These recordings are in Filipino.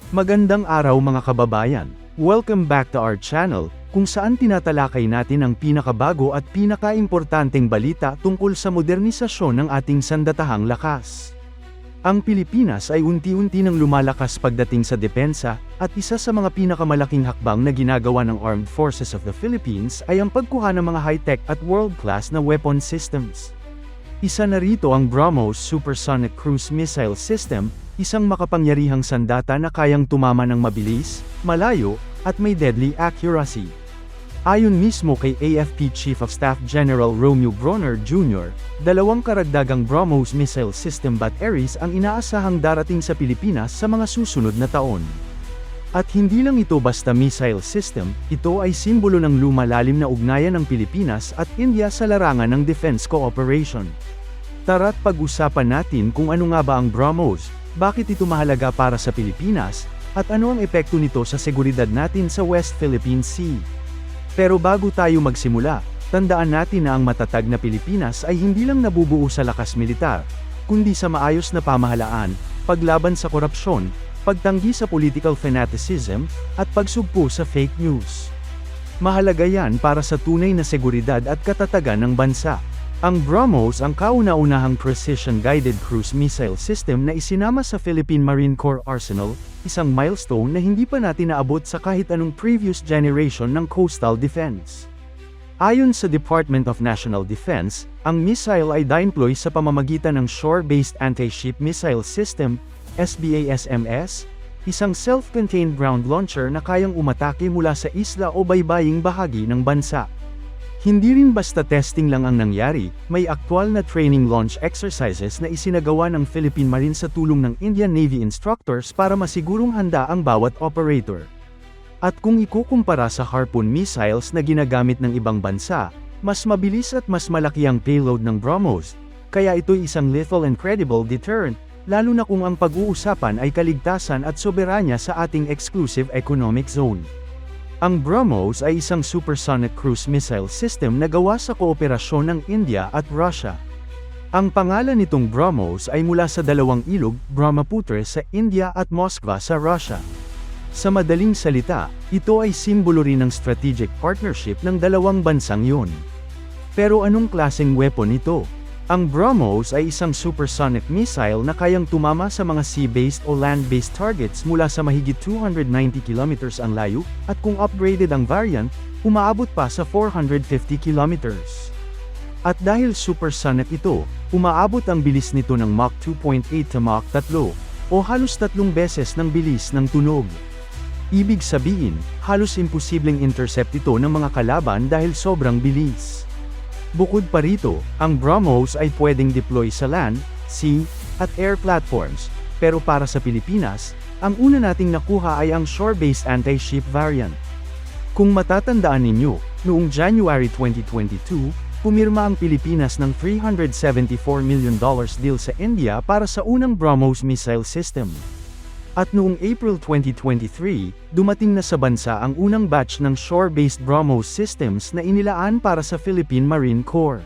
Magandang araw mga kababayan. Welcome back to our channel, kung saan tinatalakay natin ang pinakabago at pinakaimportanteng balita tungkol sa modernisasyon ng ating sandatahang lakas. Ang Pilipinas ay unti-unti nang lumalakas pagdating sa depensa, at isa sa mga pinakamalaking hakbang na ginagawa ng Armed Forces of the Philippines ay ang pagkuha ng mga high-tech at world-class na weapon systems. Isa na rito ang BrahMos Supersonic Cruise Missile System, isang makapangyarihang sandata na kayang tumama ng mabilis, malayo, at may deadly accuracy. Ayon mismo kay AFP Chief of Staff General Romeo Bronner Jr., dalawang karagdagang BrahMos missile system batteries ang inaasahang darating sa Pilipinas sa mga susunod na taon. At hindi lang ito basta missile system, ito ay simbolo ng lumalalim na ugnayan ng Pilipinas at India sa larangan ng defense cooperation. Tara't pag-usapan natin kung ano nga ba ang BrahMos, bakit ito mahalaga para sa Pilipinas, at ano ang epekto nito sa seguridad natin sa West Philippine Sea. Pero bago tayo magsimula, tandaan natin na ang matatag na Pilipinas ay hindi lang nabubuo sa lakas militar, kundi sa maayos na pamahalaan, paglaban sa korupsyon, pagtanggi sa political fanaticism, at pagsugpo sa fake news. Mahalaga yan para sa tunay na seguridad at katatagan ng bansa. Ang BrahMos ang kauna-unahang precision-guided cruise missile system na isinama sa Philippine Marine Corps Arsenal, isang milestone na hindi pa natin naabot sa kahit anong previous generation ng coastal defense. Ayon sa Department of National Defense, ang missile ay deploy sa pamamagitan ng Shore-Based Anti-Ship Missile System, SBASMS, isang self-contained ground launcher na kayang umatake mula sa isla o baybaying bahagi ng bansa. Hindi rin basta testing lang ang nangyari, may aktwal na training launch exercises na isinagawa ng Philippine Marine sa tulong ng Indian Navy instructors para masigurong handa ang bawat operator. At kung ikukumpara sa Harpoon missiles na ginagamit ng ibang bansa, mas mabilis at mas malaki ang payload ng BrahMos, kaya ito'y isang lethal and credible deterrent, lalo na kung ang pag-uusapan ay kaligtasan at soberanya sa ating exclusive economic zone. Ang BrahMos ay isang supersonic cruise missile system na gawa sa kooperasyon ng India at Russia. Ang pangalan nitong BrahMos ay mula sa dalawang ilog, Brahmaputra sa India at Moskva sa Russia. Sa madaling salita, ito ay simbolo rin ng strategic partnership ng dalawang bansang yun. Pero anong klaseng weapon ito? Ang BrahMos ay isang supersonic missile na kayang tumama sa mga sea-based o land-based targets mula sa mahigit 290 kilometers ang layo, at kung upgraded ang variant, umaabot pa sa 450 kilometers. At dahil supersonic ito, umaabot ang bilis nito ng Mach 2.8 to Mach 3, o halos 3 beses ng bilis ng tunog. Ibig sabihin, halos imposibleng intercept ito ng mga kalaban dahil sobrang bilis. Bukod pa rito, ang BrahMos ay pwedeng deploy sa land, sea, at air platforms, pero para sa Pilipinas, ang una nating nakuha ay ang shore-based anti-ship variant. Kung matatandaan ninyo, noong January 2022, pumirma ang Pilipinas ng $374 million deal sa India para sa unang BrahMos missile system. At noong April 2023, dumating na sa bansa ang unang batch ng shore-based BrahMos systems na inilaan para sa Philippine Marine Corps.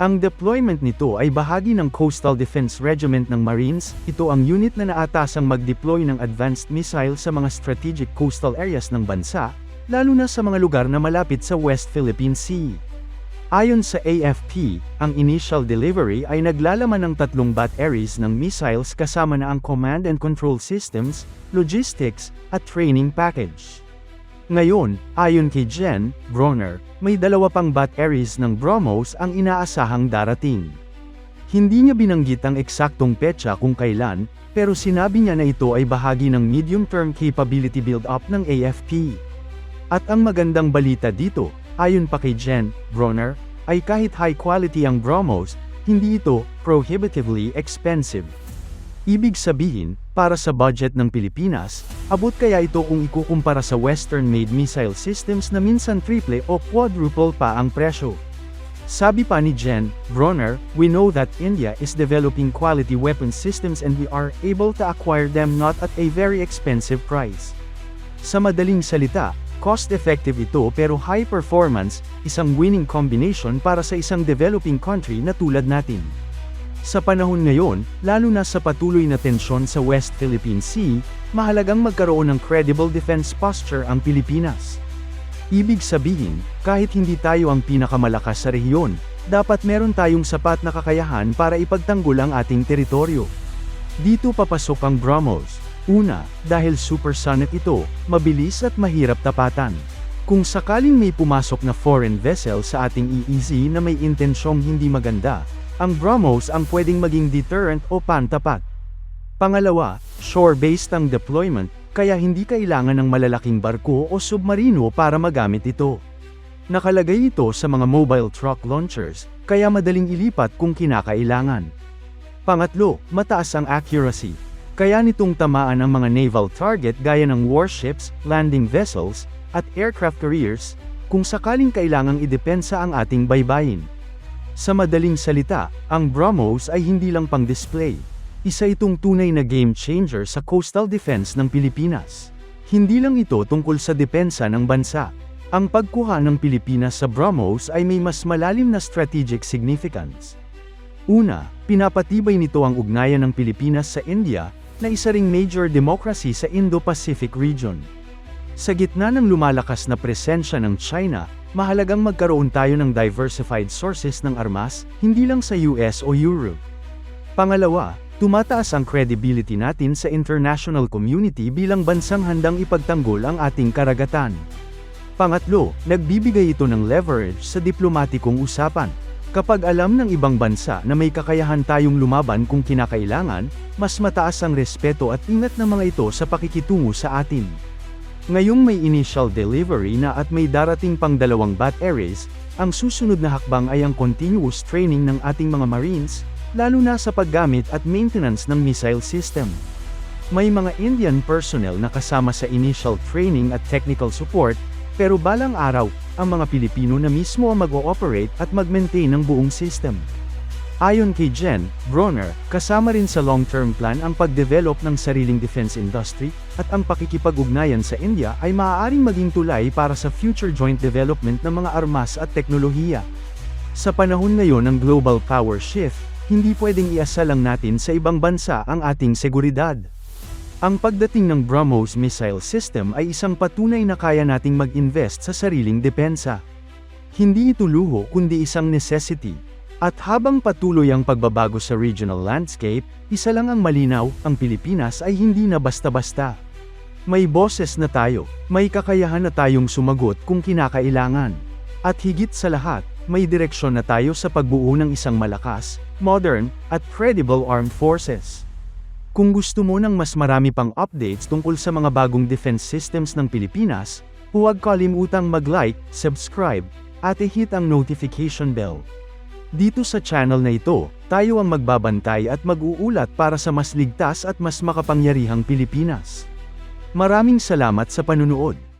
Ang deployment nito ay bahagi ng Coastal Defense Regiment ng Marines. Ito ang unit na naatasang mag-deploy ng advanced missile sa mga strategic coastal areas ng bansa, lalo na sa mga lugar na malapit sa West Philippine Sea. Ayon sa AFP, ang initial delivery ay naglalaman ng 3 batteries ng missiles kasama na ang command and control systems, logistics, at training package. Ngayon, ayon kay Jen Bronner, may 2 pang batteries ng BrahMos ang inaasahang darating. Hindi niya binanggit ang eksaktong petsa kung kailan, pero sinabi niya na ito ay bahagi ng medium-term capability build-up ng AFP. At ang magandang balita dito, ayon pa kay Jen Bronner, ay kahit high quality ang BrahMos, hindi ito prohibitively expensive. Ibig sabihin, para sa budget ng Pilipinas, abot kaya ito kung ikukumpara sa Western-made missile systems na minsan triple o quadruple pa ang presyo. Sabi pa ni Jen Bronner, "We know that India is developing quality weapon systems and we are able to acquire them not at a very expensive price." Sa madaling salita, cost-effective ito pero high performance, isang winning combination para sa isang developing country na tulad natin. Sa panahon ngayon, lalo na sa patuloy na tensyon sa West Philippine Sea, mahalagang magkaroon ng credible defense posture ang Pilipinas. Ibig sabihin, kahit hindi tayo ang pinakamalakas sa rehiyon, dapat meron tayong sapat na kakayahan para ipagtanggol ang ating teritoryo. Dito papasok ang BrahMos. Una, dahil supersonic ito, mabilis at mahirap tapatan. Kung sakaling may pumasok na foreign vessel sa ating EEZ na may intensyong hindi maganda, ang BrahMos ang pwedeng maging deterrent o pantapat. Pangalawa, shore-based ang deployment, kaya hindi kailangan ng malalaking barko o submarino para magamit ito. Nakalagay ito sa mga mobile truck launchers, kaya madaling ilipat kung kinakailangan. Pangatlo, mataas ang accuracy. Kaya nitong tamaan ang mga naval target gaya ng warships, landing vessels, at aircraft carriers, kung sakaling kailangang idepensa ang ating baybayin. Sa madaling salita, ang BrahMos ay hindi lang pang-display. Isa itong tunay na game changer sa coastal defense ng Pilipinas. Hindi lang ito tungkol sa depensa ng bansa. Ang pagkuha ng Pilipinas sa BrahMos ay may mas malalim na strategic significance. Una, pinapatibay nito ang ugnayan ng Pilipinas sa India, na isa ring major democracy sa Indo-Pacific region. Sa gitna ng lumalakas na presensya ng China, mahalagang magkaroon tayo ng diversified sources ng armas, hindi lang sa US o Europe. Pangalawa, tumataas ang credibility natin sa international community bilang bansang handang ipagtanggol ang ating karagatan. Pangatlo, nagbibigay ito ng leverage sa diplomatikong usapan. Kapag alam ng ibang bansa na may kakayahan tayong lumaban kung kinakailangan, mas mataas ang respeto at ingat ng mga ito sa pakikitungo sa atin. Ngayong may initial delivery na at may darating pang 2 batteries, ang susunod na hakbang ay ang continuous training ng ating mga Marines, lalo na sa paggamit at maintenance ng missile system. May mga Indian personnel na kasama sa initial training at technical support, pero balang araw, ang mga Pilipino na mismo ang mag-ooperate at mag-maintain ng buong system. Ayon kay Jen Bronner, kasama rin sa long-term plan ang pag-develop ng sariling defense industry, at ang pakikipag-ugnayan sa India ay maaaring maging tulay para sa future joint development ng mga armas at teknolohiya. Sa panahon ngayon ng global power shift, hindi pwedeng iasalang natin sa ibang bansa ang ating seguridad. Ang pagdating ng BrahMos missile system ay isang patunay na kaya nating mag-invest sa sariling depensa. Hindi ito luho kundi isang necessity. At habang patuloy ang pagbabago sa regional landscape, isa lang ang malinaw, ang Pilipinas ay hindi na basta-basta. May boses na tayo, may kakayahan na tayong sumagot kung kinakailangan. At higit sa lahat, may direksyon na tayo sa pagbuo ng isang malakas, modern, at credible armed forces. Kung gusto mo ng mas marami pang updates tungkol sa mga bagong defense systems ng Pilipinas, huwag kalimutang mag-like, subscribe, at i-hit ang notification bell. Dito sa channel na ito, tayo ang magbabantay at mag-uulat para sa mas ligtas at mas makapangyarihang Pilipinas. Maraming salamat sa panunood.